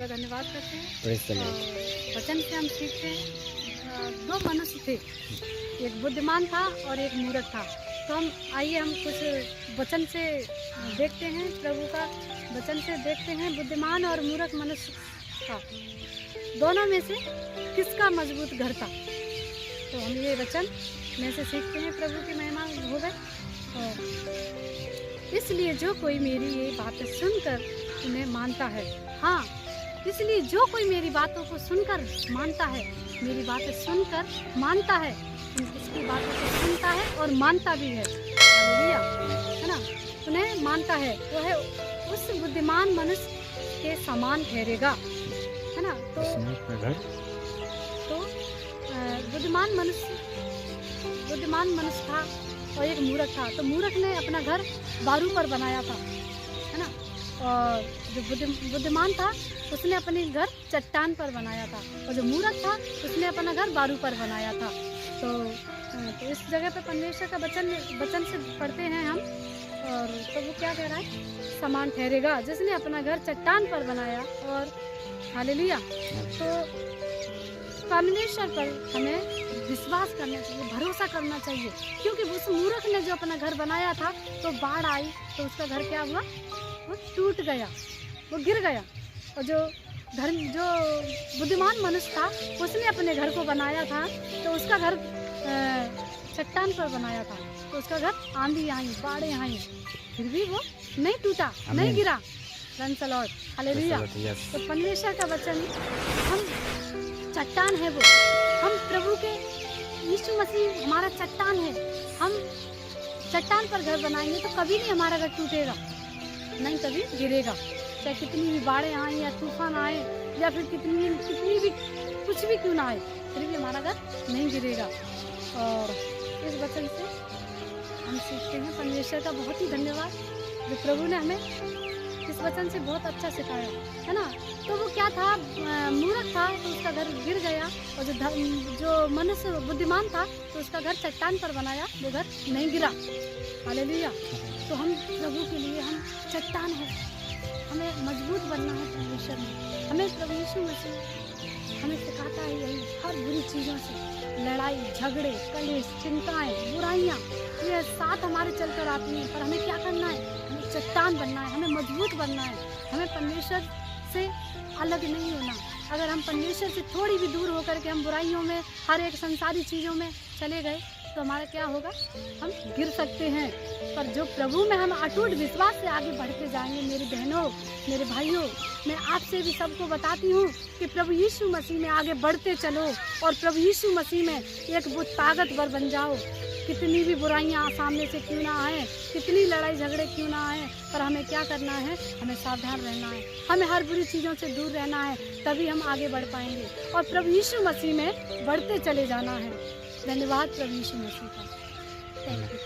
का धन्यवाद करते हैं। Praise the Lord. वचन से हम सीखते हैं। दो मनुष्य थे, एक बुद्धिमान था और एक मूर्ख था। तो आइए हम कुछ वचन से देखते हैं, प्रभु का वचन से देखते हैं बुद्धिमान और मूर्ख मनुष्य का, दोनों में से किसका मजबूत घर था। तो हम ये वचन में से सीखते हैं, प्रभु की महिमा होवे। और इसलिए जो कोई मेरी ये बातें सुनकर उन्हें मानता है, हाँ, इसलिए जो कोई मेरी बातों को सुनकर मानता है, मेरी बातें सुनकर मानता है, इसकी बातों को सुनता है और मानता भी है, है ना, उन्हें मानता है, वो है उस बुद्धिमान मनुष्य के समान ठहरेगा, है ना। तो बुद्धिमान मनुष्य था और एक मूर्ख था। तो मूर्ख ने अपना घर बारू पर बनाया था, है ना, और जो बुद्धिमान था उसने अपने घर चट्टान पर बनाया था, और जो मूर्ख था उसने अपना घर बारू पर बनाया था। तो इस जगह पे परमेश्वर का वचन से पढ़ते हैं हम, और तो वो क्या कह रहा है, समान ठहरेगा जिसने अपना घर चट्टान पर बनाया। और हालेलुया। तो परमेश्वर पर हमें विश्वास करना चाहिए, भरोसा करना चाहिए, क्योंकि उस मूर्ख ने जो अपना घर बनाया था तो बाढ़ आई तो उसका घर क्या हुआ, वो टूट गया, वो गिर गया। और जो बुद्धिमान मनुष्य था उसने अपने घर को बनाया था तो उसका घर चट्टान पर बनाया था, तो उसका घर आंधी आई, बाढ़ें आई, फिर भी वो नहीं टूटा, नहीं गिरा। Praise the Lord, hallelujah. तो परमेश्वर का वचन, हम चट्टान है, वो हम प्रभु के यीशु मसीह हमारा चट्टान है। हम चट्टान पर घर बनाएंगे तो कभी नहीं हमारा घर टूटेगा, नहीं कभी गिरेगा, चाहे कितनी भी बाढ़ें आए या तूफान आए या फिर कितनी भी कुछ भी क्यों ना आए, फिर भी हमारा घर नहीं गिरेगा। और इस वचन से हम सीखते हैं, परमेश्वर का बहुत ही धन्यवाद जो प्रभु ने हमें इस वचन से बहुत अच्छा सिखाया, है ना। तो वो क्या था, मूर्ख था तो उसका घर गिर गया, और जो मनुष्य बुद्धिमान था तो उसका घर चट्टान पर बनाया, वो घर नहीं गिरा। हालेलुया। तो हम प्रभु के लिए हम चट्टान हैं, हमें मजबूत बनना है परमेश्वर में। हमें प्रभु यीशु मसीह हमें सिखाता है यही, हर बुरी चीज़ों से, लड़ाई झगड़े कलेश चिंताएं बुराइयाँ ये साथ हमारे चलकर आती हैं, पर हमें क्या करना है, हमें चट्टान बनना है, हमें मजबूत बनना है, हमें परमेश्वर से अलग नहीं होना। अगर हम परमेश्वर से थोड़ी भी दूर होकर के हम बुराइयों में, हर एक संसारी चीज़ों में चले गए तो हमारा क्या होगा, हम गिर सकते हैं। पर जो प्रभु में हम अटूट विश्वास से आगे बढ़ते जाएंगे, मेरी बहनों मेरे भाइयों, मैं आपसे भी सबको बताती हूँ कि प्रभु यीशु मसीह में आगे बढ़ते चलो, और प्रभु यीशु मसीह में एक वो ताकतवर बन जाओ। कितनी भी बुराइयाँ सामने से क्यों ना आए, कितनी लड़ाई झगड़े क्यों ना आए, पर हमें क्या करना है, हमें सावधान रहना है, हमें हर बुरी चीज़ों से दूर रहना है, तभी हम आगे बढ़ पाएंगे और प्रभु यीशु मसीह में बढ़ते चले जाना है। धन्यवाद प्रभु यीशु मसीह का। Thank you.